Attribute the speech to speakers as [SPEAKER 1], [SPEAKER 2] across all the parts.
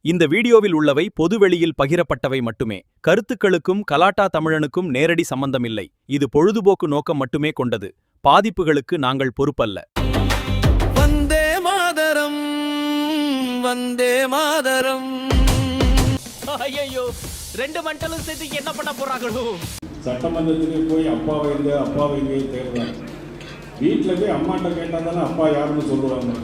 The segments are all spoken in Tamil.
[SPEAKER 1] இந்த வீடியோவில் உள்ளவை பொதுவெளியில் பகிரப்பட்டவை மட்டுமே. கருத்துக்களுக்கும் கலாட்டா தமிழனுக்கும் நேரடி சம்பந்தமில்லை. இது பொழுதுபோக்கு நோக்கம் மட்டுமே கொண்டது. பாதிப்புகளுக்கு நாங்கள் பொறுப்பல்ல.
[SPEAKER 2] வந்தே மாதரம், வந்தே மாதரம்.
[SPEAKER 3] ஐயோ, ரெண்டு மண்டலும் சேர்த்து என்ன பண்ண போறாங்களோ?
[SPEAKER 4] சட்டமன்றத்துக்கு போய் அப்பாவை இங்கே தேடுறாங்க. வீட்டில் போய் அம்மாட்ட கேட்டால் தானே அப்பா யாருன்னு சொல்லுவாங்க.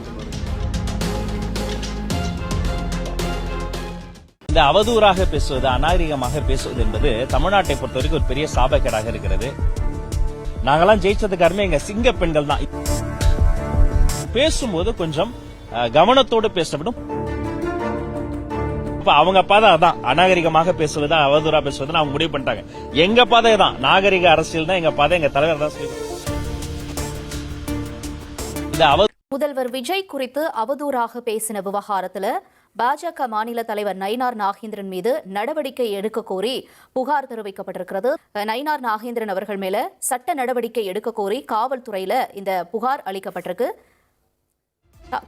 [SPEAKER 3] இந்த அவதூறாக பேசுவது, அநாகரிகமாக பேசுவது என்பது தமிழ்நாட்டை பொறுத்த வரைக்கும் ஒரு பெரிய சாபக்கேடாக இருக்கிறது. நாங்கெல்லாம் ஜெயிச்சதுக்கு காரணமே எங்க சிங்க பெண்கள் தான். பேசும்போது கொஞ்சம் கவனத்தோடு பேசப்படும். அவங்க பாதை அதான், அநாகரிகமாக பேசுவது, அவதூறா பேசுவது அவங்க முடிவு பண்ணிட்டாங்க. எங்க பாதை தான் நாகரிக அரசியல் தான் எங்க பாதை, எங்க தலைவர் தான் சொல்லுவாங்க.
[SPEAKER 5] முதல்வர் விஜய் குறித்து அவதூறாக பேசின விவகாரத்துல பாஜக மாநில தலைவர் நயினார் நாகேந்திரன் மீது நடவடிக்கை எடுக்க கோரி புகார் தெரிவிக்கப்பட்டிருக்கிறது. நயினார் நாகேந்திரன் அவர்கள் மேல சட்ட நடவடிக்கை எடுக்க கோரி காவல்துறையில இந்த புகார் அளிக்கப்பட்டிருக்கு.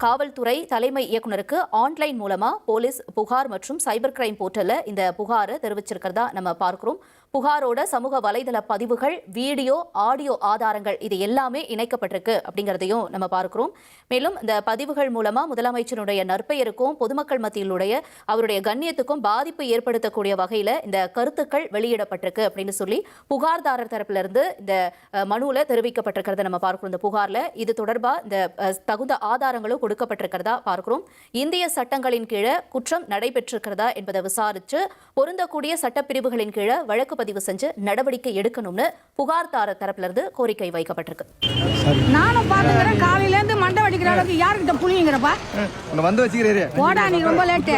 [SPEAKER 5] காவல்துறை தலைமை இயக்குநருக்கு ஆன்லைன் மூலமா போலீஸ் புகார் மற்றும் சைபர் கிரைம் போர்ட்டல்ல இந்த புகாரை தெரிவிச்சிருக்கிறதா நம்ம பார்க்கிறோம். புகாரோட சமூக வலைதள பதிவுகள், வீடியோ, ஆடியோ ஆதாரங்கள் இது எல்லாமே இணைக்கப்பட்டிருக்கு அப்படிங்கிறதையும் நம்ம பார்க்கிறோம். மேலும் இந்த பதிவுகள் மூலமா முதலமைச்சருடைய நற்பெயருக்கும் பொதுமக்கள் மத்தியிலுடைய அவருடைய கண்ணியத்துக்கும் பாதிப்பு ஏற்படுத்தக்கூடிய வகையில இந்த கருத்துக்கள் வெளியிடப்பட்டிருக்கு அப்படின்னு சொல்லி புகார்தாரர் தரப்பிலிருந்து இந்த மனுவில் தெரிவிக்கப்பட்டிருக்கிறத நம்ம பார்க்கிறோம். இந்த புகார்ல இது தொடர்பா இந்த தகுந்த ஆதாரங்களும் கொடுக்கப்பட்டிருக்கிறதா பார்க்கிறோம். இந்திய சட்டங்களின் கீழே குற்றம் நடைபெற்றிருக்கிறதா என்பதை விசாரிச்சு பொருந்தக்கூடிய சட்டப்பிரிவுகளின் கீழே வழக்கு பதிவு செஞ்சு நடவடிக்கை எடுக்கணும்னு புகார்தாரர் தரப்புல இருந்து கோரிக்கை வைக்கப்பட்டிருக்கு.
[SPEAKER 6] நானும் பாத்துக்கிறேன், காலையில இருந்து மண்டை வடிக்கிற அளவுக்கு யாருக்கிட்ட புளிங்கிறப்பா வந்து வச்சுக்கிறீரு போடா, நீ ரொம்ப லேட்டு.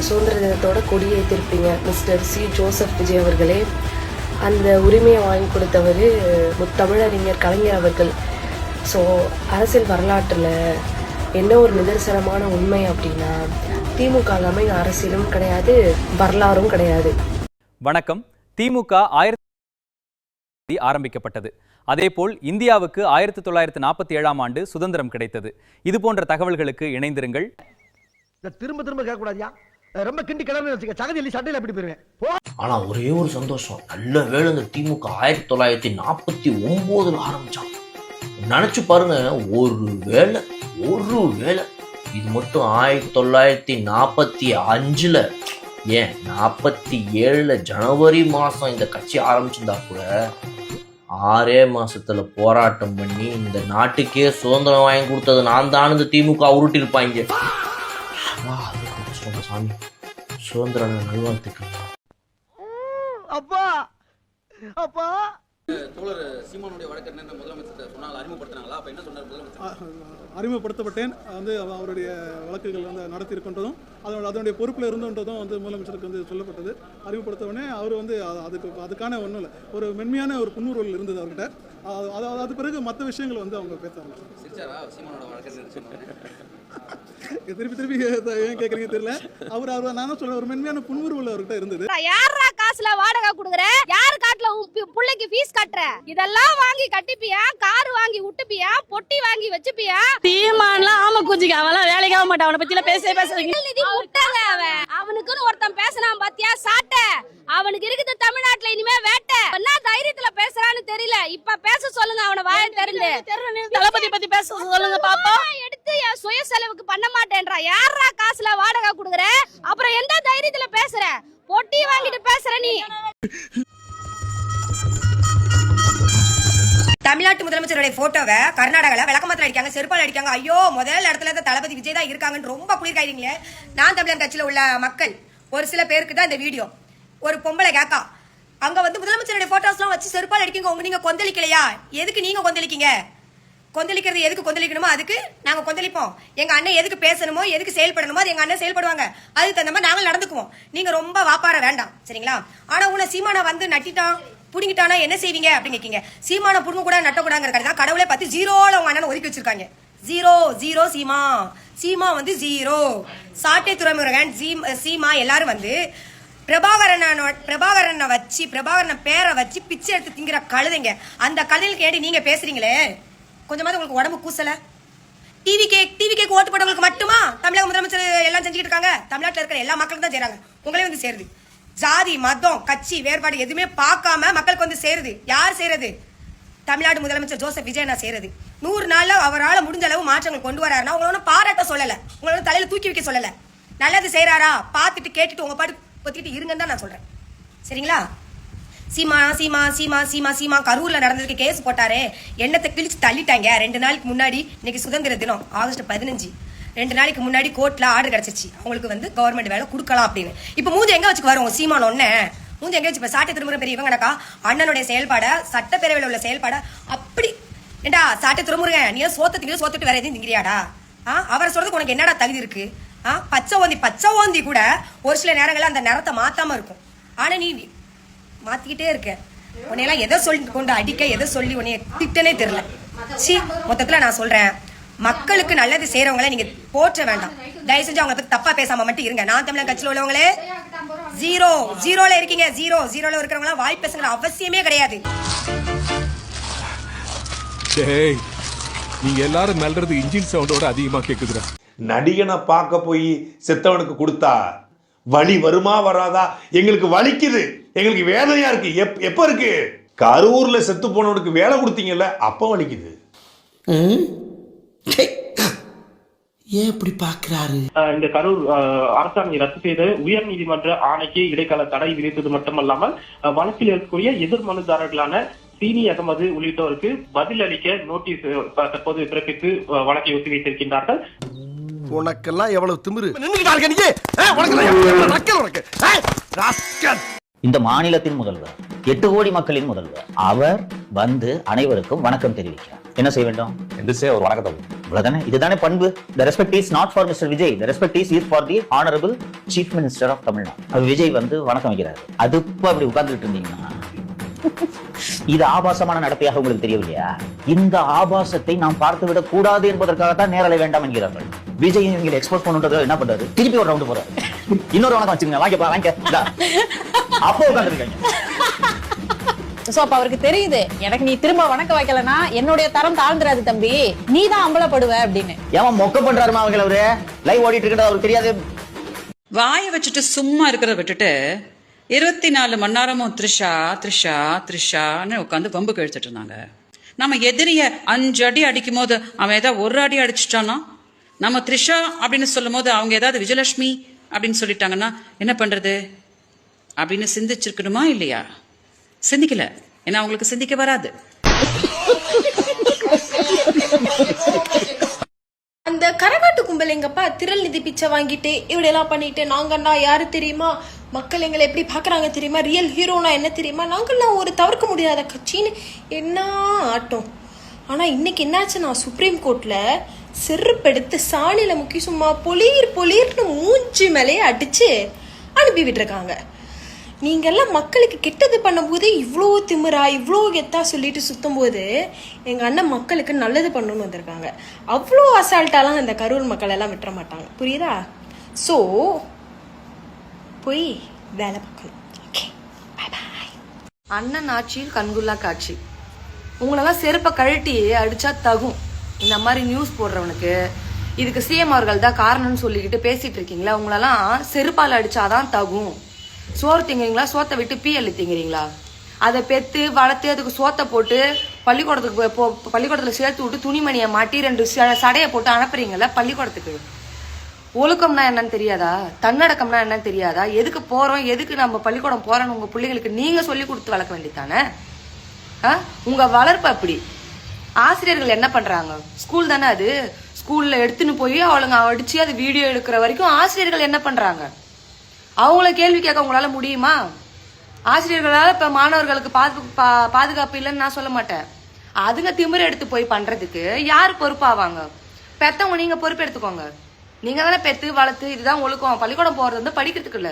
[SPEAKER 7] சுதந்திர தினத்தோட கொடியேற்றிருப்பீங்க மிஸ்டர் சி ஜோசப் விஜய் அவர்களே. அந்த உரிமையை வாங்கி கொடுத்தவர் முத்தமிழறிஞர் கலைஞர் அவர்கள். ஸோ அரசியல் வரலாற்றில் என்ன ஒரு நிதர்சனமான உண்மை அப்படின்னா, திமுக இல்லாமல் இந்த அரசியலும் கிடையாது, வரலாறும் கிடையாது.
[SPEAKER 1] வணக்கம். திமுக ஆரம்பிக்கப்பட்டது. அதேபோல் இந்தியாவுக்கு 1947ஆம் ஆண்டு சுதந்திரம் கிடைத்தது. இது போன்ற தகவல்களுக்கு இணைந்திருங்கள்.
[SPEAKER 8] திரும்ப திரும்ப கேட்கக்கூடாதியா, ரொம்ப கிண்டி கிளம்பி சகதி சண்டையில் எப்படி போயிருவேன்.
[SPEAKER 9] ஆனா ஒரே ஒரு சந்தோஷம், நல்ல வேளை இந்த திமுக 1949 ஆரம்பிச்சான். நினைச்சு பாருங்க, ஒரு வேளை இது மட்டும் 1945 ஏன் 47 ஜனவரி மாசம் இந்த கட்சி ஆரம்பிச்சிருந்தா கூட 6 மாசத்துல போராட்டம் பண்ணி இந்த நாட்டுக்கே சுதந்திரம் வாங்கி கொடுத்தது நான் தான். இந்த திமுக உருட்டி இருப்பாங்க. சாமி சுதந்திர நல்வாழ்த்துக்கள்.
[SPEAKER 8] அப்பா அப்பா
[SPEAKER 10] தோழர் சீமானுடைய வழக்கறிஞர் முதலமைச்சர் சொன்னாங்க, அறிமுகப்படுத்தினாங்களா? அப்ப என்ன சொன்னார் முதலமைச்சர்?
[SPEAKER 11] அறிமுகப்படுத்தப்பட்டேன், அவருடைய வழக்குகள் நடத்தியிருக்கின்றதும் அதனுடைய பொறுப்பில் இருந்துன்றதும் முதலமைச்சருக்கு சொல்லப்பட்டது. அறிமுகப்படுத்தவுடனே அவர் அதுக்கான ஒன்றும் இல்லை, ஒரு மென்மையான ஒரு புன்முறுவல் இருந்தது அவர்கிட்ட. அது பிறகு மற்ற விஷயங்கள் அவங்க பேச திருப்பி ஏன் கேட்குறீங்க தெரியல. அவர் நான் சொல்ல ஒரு மென்மையான புன்முறுவல் அவர்கிட்ட இருந்தது.
[SPEAKER 6] யாரா காசுல வாடகை கொடுக்குற, யாரு காட்டுல பிள்ளைக்கு ஃபீஸ் கட்டுற, இதெல்லாம் வாங்கி கட்டிப்பியா, கார் வாங்கி விட்டுப்பியா, பொட்டி வாங்கி வச்சுப்பியா. தீமான்லாம் ஆமா குஞ்சிக்க, அவன்லாம் வேலைக்கு ஆக மாட்டான். அவனை பத்தில பேசுறீங்க. அவனுக்குன்னு ஒருத்தன் பேசினான் பாத்தியா, சாட்ட அவனுக்கு இருக்குது தமிழ்நாட்டுல இனிமே வேட்ட. என்ன தைரியத்துல பேசுறான்னு தெரியல. இப்ப பேச சொல்லுங்க, அவனை வாய திறந்து தளபதி பத்தி பேச சொல்லுங்க பாப்பா. எடுத்து என் சுய செலவுக்கு பண்ண மாட்டேன்றா. யாரா காசுல வாடகை கொடுக்குற, அப்புறம் எந்த தைரியத்துல பேசுற, பொட்டி வாங்கிட்டு பேசுற நீ.
[SPEAKER 12] தமிழ்நாட்டு முதலமைச்சருடைய போட்டோவை கர்நாடகால விளக்கமாத்திரம் அடிக்காங்க, செருப்பால் அடிக்காங்க. ஐயோ, முதல் இடத்துல தளபதி விஜய் தான் இருக்காங்கன்னு ரொம்ப குளிர்காயிறீங்களே. நான் தமிழர் கட்சியில உள்ள மக்கள் ஒரு சில பேருக்கு தான் இந்த வீடியோ. ஒரு பொம்பளை கேக்கா அங்க முதலமைச்சருடைய போட்டோஸ்லாம் வச்சு செருப்பால் அடிக்கீங்க. நீங்க கொந்தளிக்கலையா? எதுக்கு நீங்க கொந்தளிக்கீங்க? கொந்தளிக்கிறது எதுக்கு கொந்தளிக்கணுமோ அதுக்கு நாங்க கொந்தளிப்போம். எங்க அண்ணன் எதுக்கு பேசணுமோ எதுக்கு செயல்படணுமோ அது எங்க அண்ணன் செயல்படுவாங்க. அதுக்கு தகுந்த மாதிரி நாங்கள் நடந்துக்குவோம். நீங்க ரொம்ப வாப்பார வேண்டாம், சரிங்களா? ஆனா உன சீமானை நட்டிட்டான் புடிங்கிட்டானா என்ன செய்வீங்க அப்படின்னு கேட்கீங்க. சீமானை புடுங்க கூட நட்டக்கூடாங்கிறதா கடவுளே பார்த்து ஜீரோல உங்க அண்ணனை ஒதுக்கி வச்சிருக்காங்க. 0 சீமா, சீமா 0. சாட்டை துறைமுருகன் சீமா எல்லாரும் பிரபாகரனை வச்சு, பிரபாகரனை பேரை வச்சு பிச்சை எடுத்து திங்கிற கழுதைங்க. அந்த கழுதைக்கு ஏடி நீங்க பேசுறீங்களே, கொஞ்சமாவது உங்களுக்கு உடம்பு கூசல? டிவி கேக் ஓட்டு போட்டவங்களுக்கு மட்டுமா தமிழக முதலமைச்சர் தான் செஞ்சுட்டு இருக்காங்க. தமிழ்நாட்டில் இருக்கிற எல்லா மக்களுக்கும் தான் செய்றாங்க. உங்களையும் வந்து சேருது. ஜாதி மதம் கட்சி வேறுபாடு எதுவுமே பார்க்காம மக்களுக்கு வந்து சேருது. யார் செய்யறது? தமிழ்நாடு முதலமைச்சர் ஜோசப் விஜய் நான் செய்யறது. 100 நாள்ல அவரால் முடிஞ்ச அளவு மாற்றங்கள் கொண்டு வராருன்னா உங்களோட பாராட்ட சொல்லல, உங்களோட தலையில தூக்கி வைக்க சொல்லல. நல்லது செய்யறாரா பார்த்துட்டு கேட்டுட்டு உங்க பாட்டு கொத்திட்டு இருங்கன்னு தான் நான் சொல்றேன். சரிங்களா? சீமா சீமா சீமா சீமா சீமா கரூர்ல நடந்ததுக்கு கேஸ் போட்டாரே, எண்ணத்தை கிழிச்சு தள்ளிட்டாங்க. 2 நாளைக்கு முன்னாடி, இன்னைக்கு சுதந்திர தினம் ஆகஸ்ட் 15, 2 நாளைக்கு முன்னாடி கோர்ட்ல ஆர்டர் கிடைச்சிச்சு அவங்களுக்கு வந்து கவர்மெண்ட் வேலை கொடுக்கலாம் அப்படின்னு. இப்ப மூஞ்சி எங்க வச்சுக்கு வரும் சீமான ஒண்ணு மூஞ்சி எங்க வச்சு? இப்ப சாட்டை திரும்புற பெரிய இவங்கனக்கா அண்ணனுடைய செயல்பாட, சட்டப்பேரவையில் உள்ள செயல்பாட அப்படி ஏண்டா சாட்டை திரும்புறங்க, நீ சோத்தத்துக்கு சோத்துட்டு வேற எதையும் திங்கிறியாடா? அவர் சொல்றதுக்கு உனக்கு என்னடா தகுதி இருக்கு? பச்சை ஓந்தி கூட ஒரு சில நேரங்கள்ல அந்த நிறத்தை மாத்தாம இருக்கும். ஆனா நீ மாத்திக்கிட்டே இருக்க. உன்னையெல்லாம் எதை சொல்லி கொண்டு அடிக்க, எதை சொல்லி உன்னைய திட்டனே தெரியல. மொத்தத்துல நான் சொல்றேன், மக்களுக்கு நல்லது செய்யறவங்களை நீங்க போற்ற வேண்டாம். தயவு செஞ்சு அவங்களை பத்தி தப்பா பேசாம மட்டும் இருங்க. நான் தமிழர் கட்சியில உள்ளவங்களே ஜீரோல இருக்கீங்க. ஜீரோல இருக்கிறவங்க வாய் பேசுங்கிற அவசியமே கிடையாது.
[SPEAKER 13] நீங்க எல்லாரும் மெல்றது இன்ஜின் சவுண்டோட அதிகமா கேக்குதுடா.
[SPEAKER 14] நடிகனை பார்க்க போய் செத்தவனுக்கு கொடுத்தா வலி வருமா வராதா? எங்களுக்கு வலிக்குது, எங்களுக்கு வேதனையா இருக்கு. எப்ப இருக்கு? கரூர்ல செத்து போனவனுக்கு வேலை கொடுத்தீங்கல்ல, அப்ப வலிக்குது.
[SPEAKER 2] ஏன் இப்படி பாக்குறாரு?
[SPEAKER 15] இந்த கரூர் அரசாங்கம் ரத்து செய்த உயர் நீதிமன்ற ஆணைக்கு இடைக்கால தடை விதித்தது மட்டுமல்லாமல் வழக்கில் இருக்கக்கூடிய எதிர் மனுதாரர்களான சீனி அகமது உள்ளிட்டோருக்கு பதில் அளிக்க நோட்டீஸ் தற்போது பிறப்பித்து வழக்கை ஒத்திவைத்திருக்கின்றார்கள்.
[SPEAKER 8] உனக்கெல்லாம் எவ்வளவு திமிரு!
[SPEAKER 16] இந்த மாநிலத்தின் முதல்வர், 8 கோடி மக்களின் முதல்வர், அவர் வந்து அனைவருக்கும் வணக்கம் தெரிவிக்கிறார். என்ன செய்ய வேண்டும் என்று ஒரு வணக்கம். இவ்வளவுதானே? இதுதானே பண்பு. The respect is not for Mr. Vijay. The respect is for the honorable Chief Minister of Tamil Nadu. Vijay வந்து வணக்கம் வைக்கிறார். அது அப்படி உட்கார்ந்துட்டு இருந்தீங்கன்னா இது ஆபாசமான நடத்தையாக உங்களுக்கு தெரியவில்லையா? இந்த ஆபாசத்தை நாம் பார்த்து விடக் கூடாது என்பதற்காகத்தான் நேரலை வேண்டாம் என்கிறார்கள். விஜய் இவங்களை எக்ஸ்போஸ் பண்ணுறது என்ன பண்றாரு? திருப்பி ஒரு ரவுண்டு போறாரு. இன்னொரு வணக்கம் வச்சுங்க, வாங்க அப்போ உட்காந்துருக்காங்க.
[SPEAKER 6] சோ அப்ப அவருக்கு தெரியுது, எனக்கு நீ திரும்ப வணக்கம் வைக்கலனா என்னுடைய தரம் தாழ்ந்துராது தம்பி, நீ தான் அம்பலப்படுவ அப்படின்னு.
[SPEAKER 16] ஏன் மொக்க பண்றாருமா அவங்க? அவரு லைவ் ஓடிட்டு இருக்கிறது அவருக்கு தெரியாது.
[SPEAKER 17] வாய வச்சுட்டு சும்மா இருக்கிறத விட்டுட்டு 24 மணி நேரமும் த்ரிஷா த்ரிஷா த்ரிஷான்னு உட்காந்து வம்பு கழிச்சிட்டு இருந்தாங்க. நம்ம எதிரிய 5 அடி அடிக்கும் போது அவன் ஏதாவது 1 அடி அடிச்சுட்டானா, நம்ம த்ரிஷா அப்படின்னு சொல்லும் போது அவங்க ஏதாவது விஜயலட்சுமி அப்படின்னு சொல்லிட்டாங்கன்னா என்ன பண்றது அப்படின்னு சிந்திச்சிருக்கணுமா இல்லையா? சிந்திக்கல, ஏன்னா அவங்களுக்கு சிந்திக்க வராது.
[SPEAKER 7] அந்த கரகாட்டு கும்பல் எங்கப்பா திரள் நிதி பிச்சை வாங்கிட்டு இப்படி எல்லாம் பண்ணிட்டு, நாங்கண்ணா யாரு தெரியுமா, மக்கள் எங்களை எப்படி பாக்குறாங்க தெரியுமா, ரியல் ஹீரோனா என்ன தெரியுமா, நாங்கள்லாம் ஒரு தவிர்க்க முடியாத கட்சின்னு என்ன ஆட்டம். ஆனா இன்னைக்கு என்னாச்சுன்னா, சுப்ரீம் கோர்ட்ல செருப்பெடுத்து சாணியில முக்கி சும்மா பொலீர்னு மூஞ்சி மேலேயே அடிச்சு அனுப்பி விட்டுருக்காங்க. நீங்கெல்லாம் மக்களுக்கு கெட்டது பண்ணும்போது இவ்வளோ திமிரா இவ்வளோ கெத்தா சொல்லிட்டு சுத்தும் போது எங்க அண்ணன் மக்களுக்கு நல்லது பண்ணணும்னு வந்திருக்காங்க. அவ்வளோ அசால்ட்டாலாம் இந்த கரூர் மக்கள் எல்லாம் விட்டுற மாட்டாங்க, புரியுதா? ஸோ போய் வேலை பார்க்கணும். Okay, bye bye.
[SPEAKER 18] அண்ணன் ஆட்சியில் கண்குள்ளா காட்சி. உங்களெல்லாம் செருப்பை கழட்டி அடிச்சா தகும். இந்த மாதிரி நியூஸ் போடுறவனுக்கு இதுக்கு சிஎம் அவர்கள் தான் காரணம்னு சொல்லிக்கிட்டு பேசிட்டு இருக்கீங்களா? உங்களெல்லாம் செருப்பால் அடிச்சாதான் தகும். சோறு திங்கிறீங்களா? சோத்தை விட்டு பீயல் திங்கிறீங்களா? அதை பெற்று வளர்த்து அதுக்கு சோத்தை போட்டு பள்ளிக்கூடத்துல சேர்த்து விட்டு துணிமணியை மாட்டி 2 சடையை போட்டு அனுப்புறீங்களா பள்ளிக்கூடத்துக்கு? ஒழுக்கம்னா என்னன்னு தெரியாதா? தன்னடக்கம்னா என்னன்னு தெரியாதா? எதுக்கு போறோம், எதுக்கு நம்ம பள்ளிக்கூடம் போறோம்னு உங்க பிள்ளைங்களுக்கு நீங்க சொல்லி கொடுத்து வளர்க்க வேண்டியதானே? உங்க வளர்ப்பு அப்படி. ஆசிரியர்கள் என்ன பண்றாங்க? ஸ்கூல் தானே அது. ஸ்கூல்ல எடுத்துன்னு போய் அவளுங்க அடிச்சு அது வீடியோ எடுக்கிற வரைக்கும் ஆசிரியர்கள் என்ன பண்றாங்க? அவங்கள கேள்வி கேட்க உங்களால முடியுமா? ஆசிரியர்களால இப்ப மாணவர்களுக்கு பாதுகாப்பு இல்லைன்னு நான் சொல்ல மாட்டேன். அதுங்க திமிர எடுத்து போய் பண்றதுக்கு யார் பொறுப்பாவாங்க? பெத்தவங்க நீங்க பொறுப்பு எடுத்துக்கோங்க. நீங்க தானே பெத்து வளர்த்து இதுதான் ஒழுக்கம். பள்ளிக்கூடம் போறது வந்து படிக்கிறதுக்கு இல்ல.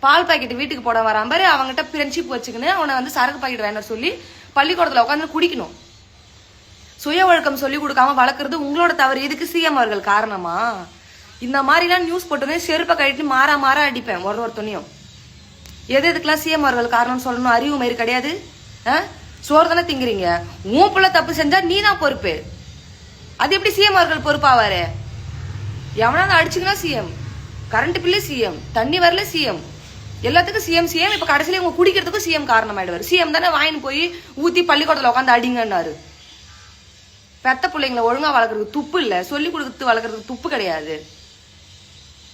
[SPEAKER 18] பால் பாக்கெட் வீட்டுக்கு போட வராம பாரு, அவங்ககிட்ட ஃப்ரெண்ட்ஷிப் வச்சுக்கின்னு அவனை வந்து சரக்கு பாக்கெட் வேணா சொல்லி பள்ளிக்கூடத்துல உட்காந்து குடிக்கணும். சுய ஒழுக்கம் சொல்லி கொடுக்காம வளர்க்கறது உங்களோட தவறு. இதுக்கு சிஎம் அவர்கள் காரணமா? இந்த மாதிரிலாம் நியூஸ் போட்டோன்னே செருப்பை கழிட்டு மாறா அடிப்பேன் ஒருத்தனையும். எதுக்கெல்லாம் சிஎம் அவர்கள் காரணம்னு சொல்லணும்? அறிவு மாதிரி கிடையாது. சோறு தானே திங்குறீங்க. உன் பிள்ளை தப்பு செஞ்சா நீ தான் பொறுப்பு. அது எப்படி சிஎம் அவர்கள் பொறுப்பாவாரு? எவனாவது அடிச்சுங்கன்னா சிஎம், கரண்ட் பில்லு சிஎம், தண்ணி வரல சிஎம், எல்லாத்துக்கும் சிஎம் சிஎம். இப்ப கடைசியில இவங்க குடிக்கிறதுக்கும் சிஎம் காரணமாயிடுவாரு. சிஎம் தானே வாங்கின்னு போய் ஊத்தி பள்ளிக்கூடத்துல உட்காந்து அடிங்கன்னாரு. பெத்த பிள்ளைங்களை ஒழுங்கா வளர்க்கறதுக்கு துப்பு இல்ல, சொல்லி கொடுத்து வளர்க்கறதுக்கு துப்பு கிடையாது.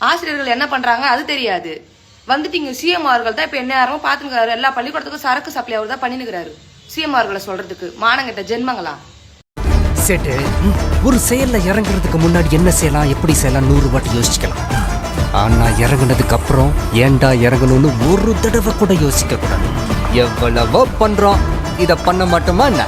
[SPEAKER 18] ஆசிரியர்கள் என்ன பண்றாங்க அது தெரியாது. வந்துட்டீங்க சிஎம் அவர்கள் தான் இப்ப என்ன யாரும் பாத்துக்கிறாரு, எல்லா பள்ளிக்கூடத்துக்கும் சரக்கு சப்ளை அவர் தான் பண்ணினுக்கிறாரு. சிஎம் அவர்களை சொல்றதுக்கு மானங்கிட்ட ஜென்மங்களா?
[SPEAKER 19] செட்டு ஒரு செயல்ல இறங்குறதுக்கு முன்னாடி என்ன செய்யலாம் எப்படி செய்யலாம் 100 வாட்டி யோசிக்கலாம். ஆனா இறங்குனதுக்கு அப்புறம் ஏன்டா இறங்கணும்னு ஒரு தடவை கூட யோசிக்க கூடாது. எவ்வளவோ பண்றோம், இத பண்ண மாட்டோமா என்ன?